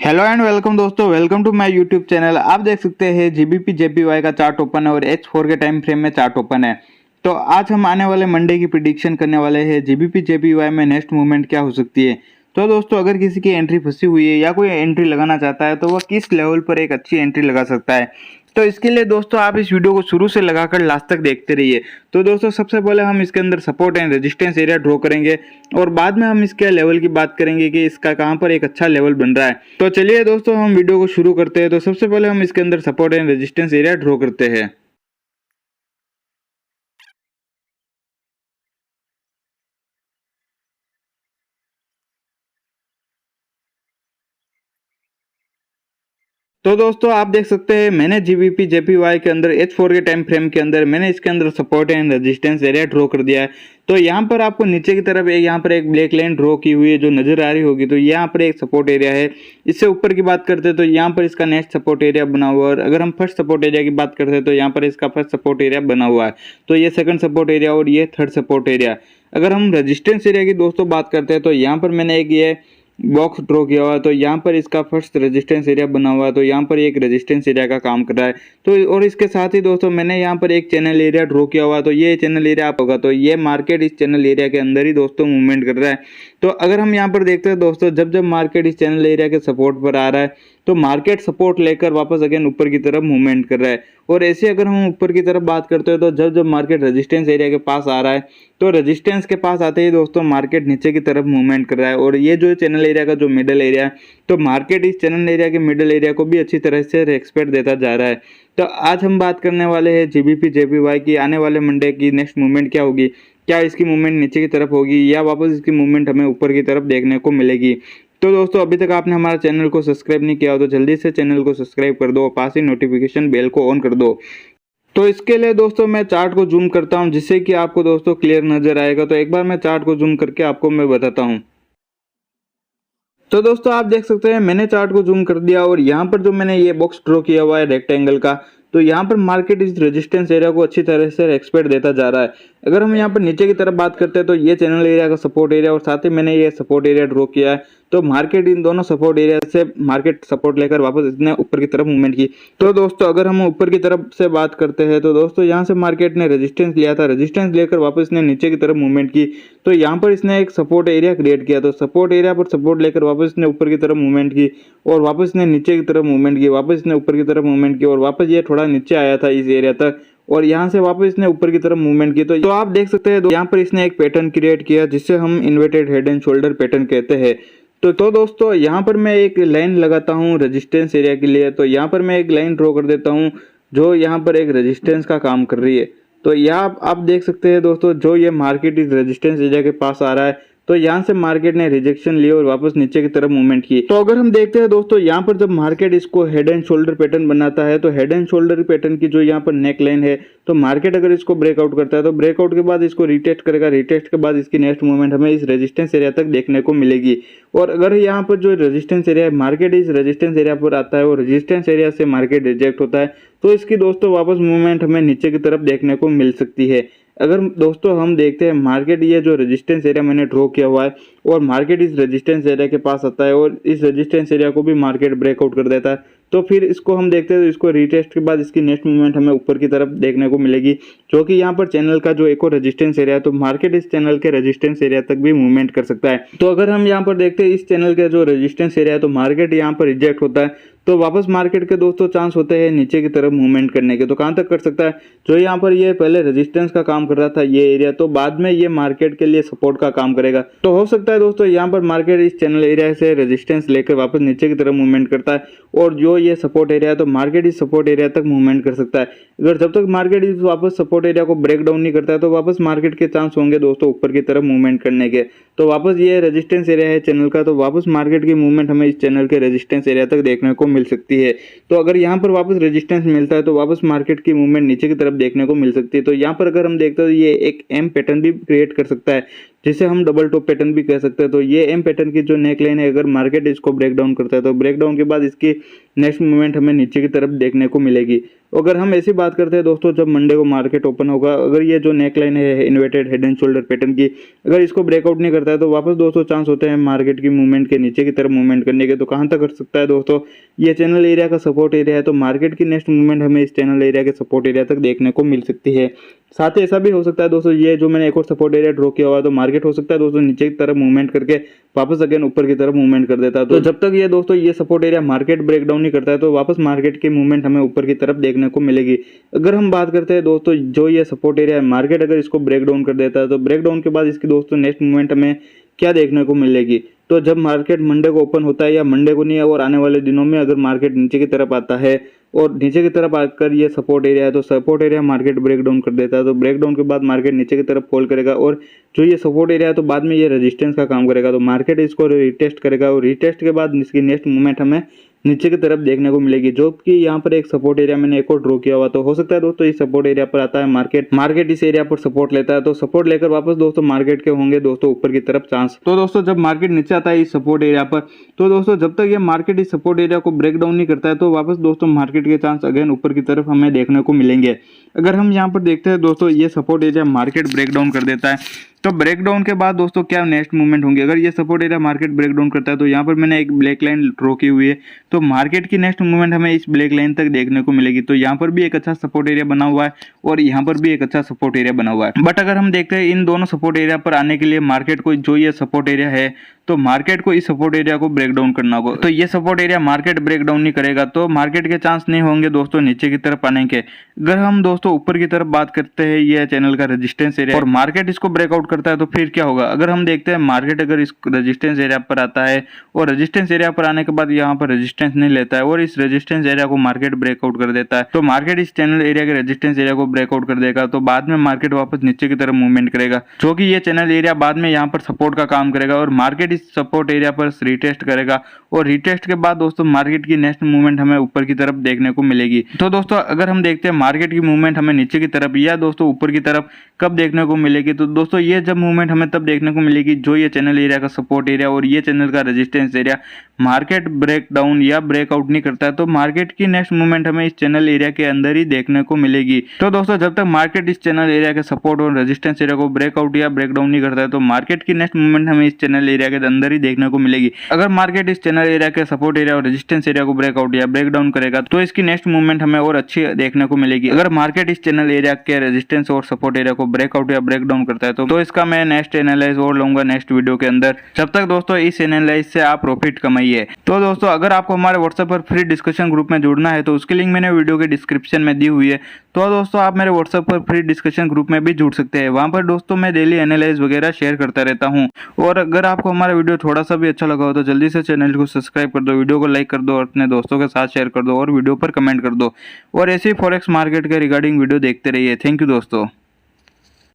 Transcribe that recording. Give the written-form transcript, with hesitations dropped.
Hello and welcome दोस्तों, welcome to my YouTube channel. आप देख सकते हैं जीबीपी जेपीवाई का चार्ट ओपन है और H4 के टाइम फ्रेम में चार्ट ओपन है। तो आज हम आने वाले मंडे की प्रिडिक्शन करने वाले हैं जीबीपी जेपीवाई में नेक्स्ट मूवमेंट क्या हो सकती है। तो दोस्तों, अगर किसी की एंट्री फंसी हुई है या कोई एंट्री लगाना चाहता है तो वह किस लेवल पर एक अच्छी एंट्री लगा सकता है। तो इसके लिए दोस्तों आप इस वीडियो को शुरू से लगाकर लास्ट तक देखते रहिए। तो दोस्तों, सबसे पहले हम इसके अंदर support and resistance area draw करेंगे और बाद में हम इसके लेवल की बात करेंगे कि इसका कहां पर एक अच्छा लेवल बन रहा है। तो चलिए दोस्तों, हम वीडियो को शुरू करते हैं। तो सबसे पहले हम इसके अंदर support and resistance area draw करते हैं। तो दोस्तों, आप देख सकते हैं मैंने जीबीपी जेपीवाई के अंदर H4 के टाइम फ्रेम के अंदर मैंने इसके अंदर support and resistance area draw कर दिया है। तो यहाँ पर आपको नीचे की तरफ यहाँ पर एक ब्लैक लाइन ड्रॉ की हुई है जो नजर आ रही होगी। तो यहाँ पर एक सपोर्ट एरिया है। इससे ऊपर की बात करते हैं तो यहाँ पर इसका नेक्स्ट सपोर्ट एरिया बना हुआ है। और अगर हम फर्स्ट सपोर्ट एरिया की बात करते हैं तो यहाँ पर इसका फर्स्ट सपोर्ट एरिया बना हुआ है। तो ये सेकंड सपोर्ट एरिया और ये थर्ड सपोर्ट एरिया। अगर हम रेजिस्टेंस एरिया की दोस्तों बात करते हैं तो यहाँ पर मैंने एक ये बॉक्स ड्रॉ किया हुआ है। तो यहाँ पर इसका फर्स्ट रेजिस्टेंस एरिया बना हुआ है। तो यहाँ पर एक रेजिस्टेंस एरिया का काम कर रहा है। तो और इसके साथ ही दोस्तों मैंने यहाँ पर एक चैनल एरिया ड्रॉ किया हुआ है। तो ये चैनल एरिया आप होगा। तो ये मार्केट इस चैनल एरिया के अंदर ही दोस्तों मूवमेंट कर रहा है। तो अगर हम यहाँ पर देखते हैं दोस्तों, जब जब मार्केट इस चैनल एरिया के सपोर्ट पर आ रहा है तो मार्केट सपोर्ट लेकर वापस अगेन ऊपर की तरफ मूवमेंट कर रहा है। और ऐसे अगर हम ऊपर की तरफ बात करते हैं तो जब जब मार्केट रेजिस्टेंस एरिया के पास आ रहा है तो रेजिस्टेंस के पास आते ही दोस्तों मार्केट नीचे की तरफ मूवमेंट कर रहा है। और ये जो चैनल एरिया का जो मिडल एरिया है तो मार्केट इस चैनल एरिया के मिडल एरिया को भी अच्छी तरह से रेस्पेक्ट देता जा रहा है। तो आज हम बात करने वाले हैं जीबीपी जेपीवाई की आने वाले मंडे की नेक्स्ट मूवमेंट क्या होगी। क्या इसकी मूवमेंट नीचे की तरफ होगी या वापस इसकी मूवमेंट हमें ऊपर की तरफ देखने को मिलेगी। तो दोस्तों, अभी तक आपने हमारे चैनल को सब्सक्राइब नहीं किया हो तो जल्दी से चैनल को सब्सक्राइब कर दो और पास ही नोटिफिकेशन बेल को ऑन कर दो। तो इसके लिए दोस्तों मैं चार्ट को जूम करता हूं जिससे कि आपको दोस्तों क्लियर नजर आएगा। तो एक बार मैं चार्ट को जूम करके आपको मैं बताता हूं। तो दोस्तों, आप देख सकते हैं मैंने चार्ट को जूम कर दिया और यहाँ पर जो मैंने ये बॉक्स ड्रॉ किया हुआ है रेक्टेंगल का, तो यहाँ पर मार्केट इस रेजिस्टेंस एरिया को अच्छी तरह से रेस्पेक्ट देता जा रहा है। अगर हम यहाँ पर नीचे की तरफ बात करते हैं तो ये चैनल एरिया का सपोर्ट एरिया और साथ ही मैंने ये सपोर्ट एरिया ड्रॉ किया है। तो मार्केट इन दोनों सपोर्ट एरिया से मार्केट सपोर्ट लेकर वापस इसने ऊपर की तरफ मूवमेंट की। तो दोस्तों, अगर हम ऊपर की तरफ से बात करते हैं तो दोस्तों यहाँ से मार्केट ने रेजिस्टेंस लिया था, रेजिस्टेंस लेकर वापस इसने नीचे की तरफ मूवमेंट की। तो यहाँ पर इसने एक सपोर्ट एरिया क्रिएट किया। तो सपोर्ट एरिया पर सपोर्ट लेकर वापस इसने ऊपर की तरफ मूवमेंट की और वापस इसने नीचे की तरफ मूवमेंट की, वापस इसने ऊपर की तरफ मूवमेंट की और वापस ये थोड़ा नीचे आया था इस एरिया तक और यहाँ से वापस इसने ऊपर की तरफ मूवमेंट की। तो आप देख सकते हैं यहाँ पर इसने एक पैटर्न क्रिएट किया जिसे हम inverted head and shoulder pattern कहते हैं। तो दोस्तों, यहाँ पर मैं एक लाइन लगाता हूँ रेजिस्टेंस एरिया के लिए। तो यहाँ पर मैं एक लाइन ड्रॉ कर देता हूँ जो यहाँ पर एक रेजिस्टेंस का काम कर रही है। तो यहाँ आप देख सकते हैं दोस्तों, जो ये मार्केट इस रेजिस्टेंस एरिया के पास आ रहा है तो यहाँ से मार्केट ने रिजेक्शन लिया और वापस नीचे की तरफ मूवमेंट की। तो अगर हम देखते हैं दोस्तों, यहाँ पर जब मार्केट इसको हेड एंड शोल्डर पैटर्न बनाता है तो हेड एंड शोल्डर पैटर्न की जो यहाँ पर नेक लाइन है तो मार्केट अगर इसको ब्रेकआउट करता है तो ब्रेकआउट के बाद इसको रिटेस्ट करेगा, रिटेस्ट के बाद इसकी नेक्स्ट मूवमेंट हमें इस रेजिस्टेंस एरिया तक देखने को मिलेगी। और अगर यहाँ पर जो रेजिस्टेंस एरिया है मार्केट इस रेजिस्टेंस एरिया पर आता है और रेजिस्टेंस एरिया से मार्केट रिजेक्ट होता है तो इसकी दोस्तों वापस मूवमेंट हमें नीचे की तरफ देखने को मिल सकती है। अगर दोस्तों हम देखते हैं मार्केट ये जो रेजिस्टेंस एरिया मैंने ड्रॉ किया हुआ है और मार्केट इस रेजिस्टेंस एरिया के पास आता है और इस रेजिस्टेंस एरिया को भी मार्केट ब्रेकआउट कर देता है तो फिर इसको हम देखते हैं तो इसको रिटेस्ट के बाद इसकी नेक्स्ट मूवमेंट हमें ऊपर की तरफ देखने को मिलेगी जो कि यहाँ पर चैनल का जो एक और रेजिस्टेंस एरिया है। तो मार्केट इस चैनल के रेजिस्टेंस एरिया तक भी मूवमेंट कर सकता है। तो अगर हम यहाँ पर देखते हैं इस चैनल के जो रेजिस्टेंस एरिया है तो मार्केट यहाँ पर रिजेक्ट होता है तो वापस मार्केट के दोस्तों चांस होते हैं नीचे की तरफ मूवमेंट करने के। तो कहां तक कर सकता है, जो यहाँ पर ये पहले रेजिस्टेंस का काम कर रहा था ये एरिया, तो बाद में ये मार्केट के लिए सपोर्ट का काम करेगा। तो हो सकता है दोस्तों यहाँ पर मार्केट इस चैनल एरिया से रेजिस्टेंस लेकर वापस नीचे की तरफ मूवमेंट करता है और जो ये सपोर्ट एरिया है तो मार्केट इस सपोर्ट एरिया तक मूवमेंट कर सकता है। अगर जब तक मार्केट इस वापस सपोर्ट एरिया को ब्रेक डाउन नहीं करता है तो वापस मार्केट के चांस होंगे दोस्तों ऊपर की तरफ मूवमेंट करने के। तो वापस ये रेजिस्टेंस एरिया है चैनल का, तो वापस मार्केट की मूवमेंट हमें इस चैनल के रेजिस्टेंस एरिया तक देखने को मिल सकती है। तो अगर यहाँ पर वापस रेजिस्टेंस मिलता है तो वापस मार्केट की मूवमेंट नीचे की तरफ देखने को मिल सकती है। तो यहाँ पर अगर हम देखते हैं तो ये एक एम पैटर्न भी क्रिएट कर सकता है जिसे हम डबल टॉप पैटर्न भी कह सकते हैं। तो ये एम पैटर्न की जो नेक लाइन है अगर मार्केट इसको ब्रेक डाउन करता है तो ब्रेक डाउन के बाद इसकी नेक्स्ट मूवमेंट हमें नीचे की तरफ देखने को मिलेगी। अगर हम ऐसी बात करते हैं दोस्तों, जब मंडे को मार्केट ओपन होगा, अगर ये जो नेकलाइन है inverted head and shoulder pattern की, अगर इसको ब्रेकआउट नहीं करता है तो वापस दोस्तों चांस होते हैं मार्केट की मूवमेंट के नीचे की तरफ मूवमेंट करने के। तो कहां तक कर सकता है दोस्तों, ये चैनल एरिया का सपोर्ट एरिया है, तो मार्केट की नेक्स्ट मूवमेंट हमें इस चैनल एरिया के सपोर्ट एरिया तक देखने को मिल सकती है। साथ ही ऐसा भी हो सकता है दोस्तों, ये जो मैंने एक और सपोर्ट एरिया ड्रॉ किया हुआ, तो मार्केट हो सकता है दोस्तों नीचे की तरफ मूवमेंट करके वापस अगेन ऊपर की तरफ मूवमेंट कर देता है। तो जब तक ये दोस्तों ये सपोर्ट एरिया मार्केट ब्रेकडाउन नहीं करता है तो वापस मार्केट की मूवमेंट हमें ऊपर की तरफ देखने को मिलेगी। अगर हम बात करते हैं दोस्तों, जो ये सपोर्ट एरिया है मार्केट अगर इसको ब्रेकडाउन कर देता है तो ब्रेकडाउन के बाद इसकी दोस्तों नेक्स्ट मूवमेंट हमें क्या देखने को मिलेगी। तो जब मार्केट मंडे को ओपन होता है, या मंडे को नहीं है और आने वाले दिनों में अगर मार्केट नीचे की तरफ आता है और नीचे की तरफ आकर ये सपोर्ट एरिया है, तो सपोर्ट एरिया मार्केट ब्रेकडाउन कर देता है। तो ब्रेकडाउन के बाद मार्केट नीचे की तरफ फॉल करेगा और जो ये सपोर्ट एरिया है तो बाद में ये रेजिस्टेंस का काम करेगा। तो मार्केट इसको रिटेस्ट करेगा और रिटेस्ट के बाद इसकी नेक्स्ट मूवमेंट हमें नीचे की तरफ देखने को मिलेगी, जो कि यहाँ पर एक सपोर्ट एरिया मैंने एक और ड्रॉ किया हुआ। तो हो सकता है दोस्तों इस सपोर्ट एरिया पर आता है मार्केट इस एरिया पर सपोर्ट लेता है, तो सपोर्ट लेकर वापस दोस्तों मार्केट के होंगे दोस्तों ऊपर की तरफ चांस। तो दोस्तों जब मार्केट नीचे आता है इस सपोर्ट एरिया पर, तो दोस्तों जब तक ये मार्केट इस सपोर्ट एरिया को ब्रेक डाउन नहीं करता है तो वापस दोस्तों मार्केट के चांस अगेन ऊपर की तरफ हमें देखने को मिलेंगे। अगर हम यहाँ पर देखते हैं दोस्तों, ये support area market break down कर देता है, तो ब्रेकडाउन के बाद दोस्तों क्या नेक्स्ट मूवमेंट होंगे। अगर ये सपोर्ट एरिया मार्केट ब्रेकडाउन करता है तो यहाँ पर मैंने एक ब्लैक लाइन ड्रॉ की हुई है, तो मार्केट की नेक्स्ट मूवमेंट हमें इस ब्लैक लाइन तक देखने को मिलेगी। तो यहाँ पर भी एक अच्छा सपोर्ट एरिया बना हुआ है और यहाँ पर भी एक अच्छा सपोर्ट एरिया बना हुआ है। बट अगर हम देखते हैं इन दोनों सपोर्ट एरिया पर आने के लिए मार्केट को जो ये सपोर्ट एरिया है, तो मार्केट को इस सपोर्ट एरिया को ब्रेक डाउन करना होगा। तो ये support area market break down नहीं करेगा तो मार्केट के चांस नहीं होंगे दोस्तों नीचे की तरफ आने के। अगर हम दोस्तों ऊपर की तरफ बात करते हैं, ये चैनल का रेजिस्टेंस एरिया और मार्केट इसको ब्रेकआउट करता है तो फिर क्या होगा। अगर हम देखते हैं मार्केट अगर इस रेजिस्टेंस एरिया पर आता है और रेजिस्टेंस एरिया पर आने के बाद यहाँ पर रेजिस्टेंस नहीं लेता है और इस रेजिस्टेंस एरिया को मार्केट ब्रेकआउट कर देता है, तो मार्केट इस चैनल एरिया के रेजिस्टेंस एरिया को ब्रेकआउट कर देगा। तो बाद में मार्केट वापस नीचे की तरफ मूवमेंट करेगा, जो कि ये चैनल एरिया बाद में यहाँ पर सपोर्ट का काम करेगा और मार्केट इस सपोर्ट एरिया पर रिटेस्ट करेगा और रिटेस्ट के बाद दोस्तों मार्केट की नेक्स्ट मूवमेंट हमें ऊपर की तरफ देखने को मिलेगी। तो दोस्तों अगर हम देखते हैं मार्केट की मूवमेंट हमें नीचे की तरफ या दोस्तों ऊपर की तरफ कब देखने को मिलेगी, तो दोस्तों ये जब मूवमेंट हमें तब देखने को मिलेगी जो ये चैनल एरिया का सपोर्ट एरिया और ये चैनल का resistance area market break down या ब्रेकआउट नहीं करता है, तो मार्केट की नेक्स्ट मूवमेंट हमें इस चैनल एरिया के अंदर ही देखने को मिलेगी। तो दोस्तों जब तक मार्केट इस चैनल एरिया के सपोर्ट और रेजिस्टेंस एरिया को ब्रेकआउट या ब्रेक डाउन नहीं करता है तो मार्केट की नेक्स्ट मूवमेंट हमें इस चैनल एरिया के अंदर ही देखने को मिलेगी। अगर मार्केट इस चैनल एरिया के सपोर्ट एरिया और रेजिस्टेंस एरिया को ब्रेकआउट या ब्रेक डाउन करेगा तो इसकी नेक्स्ट मूवमेंट हमें और अच्छी देखने को मिलेगी। अगर मार्केट इस चैनल एरिया के रेजिस्टेंस और सपोर्ट एरिया को ब्रेकआउट या ब्रेक डाउन करता है तो इसका मैं नेक्स्ट एनालाइज और लूंगा नेक्स्ट वीडियो के अंदर। जब तक दोस्तों इस एनालाइज से आप प्रॉफिट कमाइए। तो दोस्तों अगर आपको हमारे व्हाट्सएप पर फ्री डिस्कशन ग्रुप में जुड़ना है तो उसकी लिंक मैंने वीडियो के डिस्क्रिप्शन में दी हुई है, तो दोस्तों आप मेरे व्हाट्सएप पर फ्री डिस्कशन ग्रुप में भी जुड़ सकते हैं। वहां पर दोस्तों मैं डेली एनालाइज वगैरह शेयर करता रहता हूं। और अगर आपको हमारा वीडियो थोड़ा सा भी अच्छा लगा हो तो जल्दी से चैनल को सब्सक्राइब कर दो, वीडियो को लाइक कर दो और अपने दोस्तों के साथ शेयर कर दो और वीडियो पर कमेंट कर दो और ऐसे ही फॉरेक्स मार्केट के रिगार्डिंग वीडियो देखते रहिए। थैंक यू दोस्तों।